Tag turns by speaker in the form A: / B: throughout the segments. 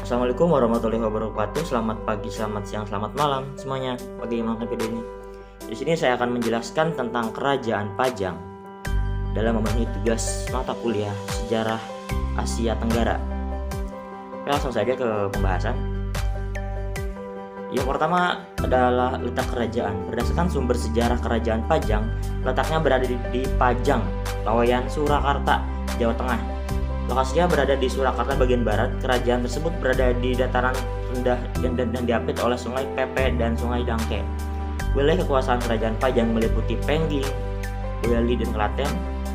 A: Assalamualaikum warahmatullahi wabarakatuh. Selamat pagi, selamat siang, selamat malam semuanya bagi yang menonton video ini. Di sini saya akan menjelaskan tentang Kerajaan Pajang dalam memenuhi tugas mata kuliah Sejarah Asia Tenggara. Oke, langsung saja ke pembahasan. Yang pertama adalah letak kerajaan. Berdasarkan sumber sejarah Kerajaan Pajang, letaknya berada di Pajang, Laweyan, Surakarta, Jawa Tengah. Lokasinya berada di Surakarta bagian barat. Kerajaan tersebut berada di dataran rendah dan diapit oleh Sungai Pepe dan Sungai Dangke. Wilayah kekuasaan Kerajaan Pajang meliputi Pengging, Boyolali dan Klaten,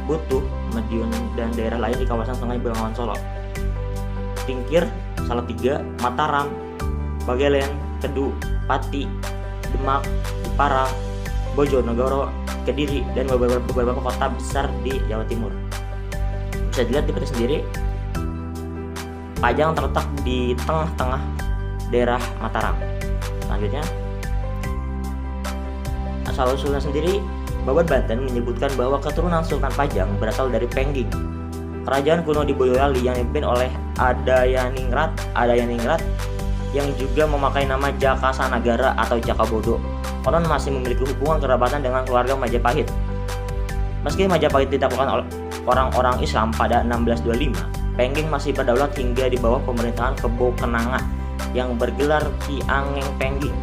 A: Butuh, Madiun dan daerah lain di kawasan Sungai Bengawan Solo, Tingkir, Salatiga, Mataram, Bagelen, Kedu, Pati, Demak, Jepara, Bojonegoro, Kediri dan beberapa kota besar di Jawa Timur. Bisa dilihat di peta sendiri, Pajang terletak di tengah-tengah daerah Mataram. Selanjutnya, asal-usulnya sendiri, Babad Banten menyebutkan bahwa keturunan Sultan Pajang berasal dari Pengging, kerajaan kuno di Boyolali yang dipimpin oleh Adayaningrat yang juga memakai nama Jakasanagara atau Jakabodo. Konon masih memiliki hubungan kerabatan dengan keluarga Majapahit. Meski Majapahit ditaklukkan oleh orang-orang Islam pada 1625, Pengging masih berdaulat hingga di bawah pemerintahan Kebo Kenanga yang bergelar Ki Angeng Pengging.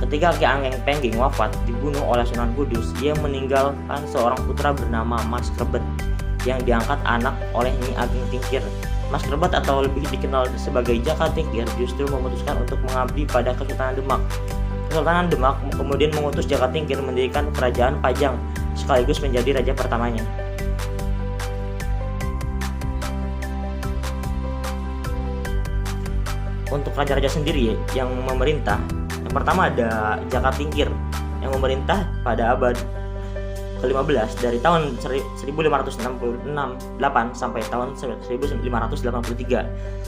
A: Ketika Ki Angeng Pengging wafat dibunuh oleh Sunan Kudus, ia meninggalkan seorang putra bernama Mas Krebet yang diangkat anak oleh Nyi Ageng Tingkir. Mas Krebet atau lebih dikenal sebagai Jaka Tingkir justru memutuskan untuk mengabdi pada Kesultanan Demak. Kesultanan Demak kemudian mengutus Jaka Tingkir mendirikan Kerajaan Pajang sekaligus menjadi raja pertamanya. Untuk raja-raja sendiri yang memerintah, yang pertama ada Jaka Tingkir yang memerintah pada abad ke-15 dari tahun 1568 sampai tahun 1583.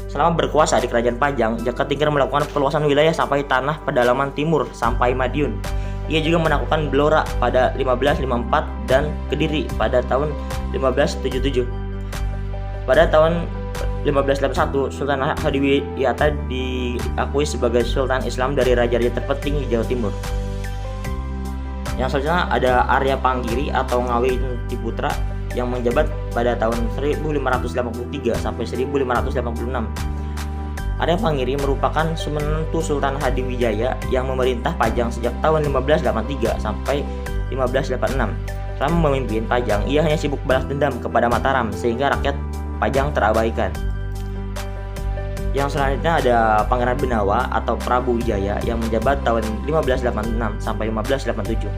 A: Selama berkuasa di Kerajaan Pajang, Jaka Tingkir melakukan perluasan wilayah sampai tanah pedalaman timur sampai Madiun. Ia juga melakukan Blora pada 1554 dan Kediri pada tahun 1577. Pada tahun 1581, Sultan Hadiwiyata diakui sebagai Sultan Islam dari raja-raja terpenting di Jawa Timur. Yang selanjutnya ada Arya Panggiri atau Ngawi Tiputra yang menjabat pada tahun 1583 sampai 1586. Arya Panggiri merupakan menantu Sultan Hadiwijaya yang memerintah Pajang sejak tahun 1583 sampai 1586. Selama memimpin Pajang, ia hanya sibuk balas dendam kepada Mataram sehingga rakyat Pajang terabaikan. Yang selanjutnya ada Pangeran Benawa atau Prabu Wijaya yang menjabat tahun 1586 sampai 1587.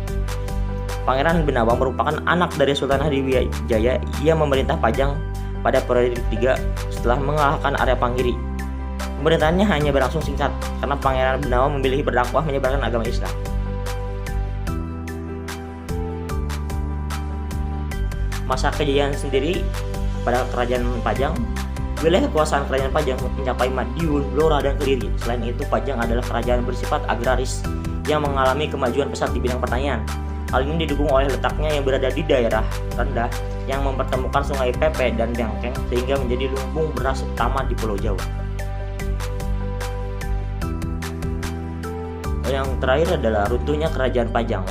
A: Pangeran Benawa merupakan anak dari Sultan Hadiwijaya. Ia memerintah Pajang pada periode ketiga setelah mengalahkan Arya Panggiri. Pemerintahannya hanya berlangsung singkat karena Pangeran Benawa memilih berdakwah menyebarkan agama Islam. Masa kejayaan sendiri pada Kerajaan Pajang, wilayah kekuasaan Kerajaan Pajang mencapai Madiun, Blora, dan Kediri. Selain itu, Pajang adalah kerajaan bersifat agraris yang mengalami kemajuan pesat di bidang pertanian. Hal ini didukung oleh letaknya yang berada di daerah rendah yang mempertemukan Sungai Pepe dan Dangkeng sehingga menjadi lumbung beras utama di Pulau Jawa. Yang terakhir adalah runtuhnya Kerajaan Pajang.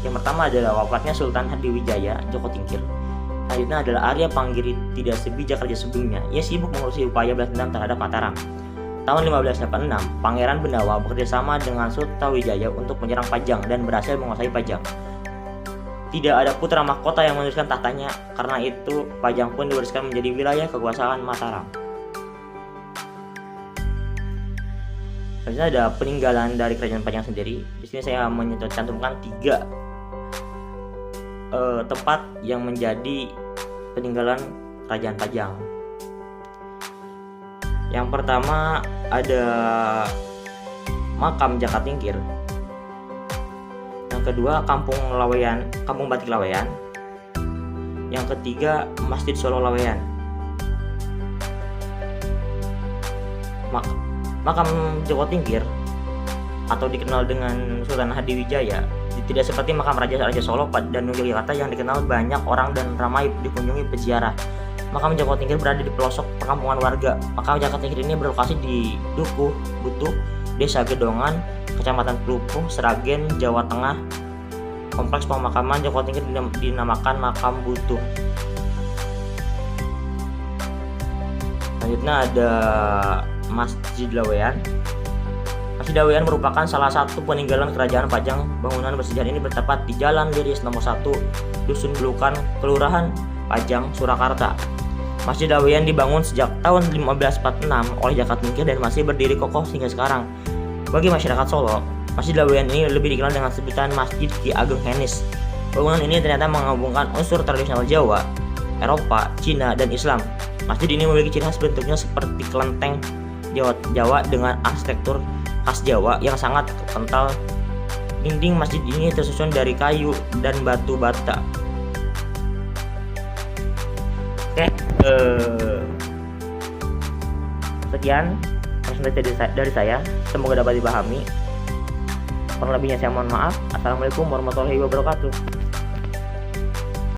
A: Yang pertama adalah wafatnya Sultan Hadiwijaya Joko Tingkir. Selanjutnya adalah Arya Panggiri tidak sebijak raja sebelumnya. Ia sibuk mengurusi upaya balas dendam terhadap Mataram. Tahun 1586, Pangeran Benawa bekerjasama dengan Sultawijaya untuk menyerang Pajang dan berhasil menguasai Pajang. Tidak ada putra mahkota yang meneruskan tahtanya, karena itu Pajang pun diwariskan menjadi wilayah kekuasaan Mataram. Selanjutnya ada peninggalan dari Kerajaan Pajang sendiri. Di sini saya mencantumkan 3 tempat yang menjadi peninggalan Kerajaan Pajang. Yang pertama ada makam Jaka Tingkir. Yang kedua Kampung Batik Laweyan. Yang ketiga Masjid Solo Laweyan. Makam Joko Tingkir atau dikenal dengan Sultan Hadiwijaya tidak seperti makam Raja Solo dan Yogyakarta yang dikenal banyak orang dan ramai dikunjungi peziarah. Makam Joko Tingkir berada di pelosok perkampungan warga. Makam Joko Tingkir ini berlokasi di Dukuh Butuh, Desa Gedongan, Kecamatan Pelupung, Sragen, Jawa Tengah. Kompleks pemakaman Joko Tingkir dinamakan Makam Butuh. Selanjutnya ada Masjid Laweyan. Masjid Laweyan merupakan salah satu peninggalan Kerajaan Pajang. Bangunan bersejarah ini bertempat di Jalan Liris nomor 1, Dusun Belukan, Kelurahan Pajang, Surakarta. Masjid Laweyan dibangun sejak tahun 1546 oleh Jaka Tingkir dan masih berdiri kokoh hingga sekarang. Bagi masyarakat Solo, Masjid Laweyan ini lebih dikenal dengan sebutan Masjid Ki Ageng Henis. Bangunan ini ternyata menggabungkan unsur tradisional Jawa, Eropa, Cina, dan Islam. Masjid ini memiliki ciri khas bentuknya seperti kelenteng Jawa dengan arsitektur khas Jawa yang sangat kental. Dinding masjid ini tersusun dari kayu dan batu bata. Oke, sekian presentasi dari saya. Semoga dapat dipahami. Kurang lebihnya saya mohon maaf. Assalamualaikum warahmatullahi wabarakatuh.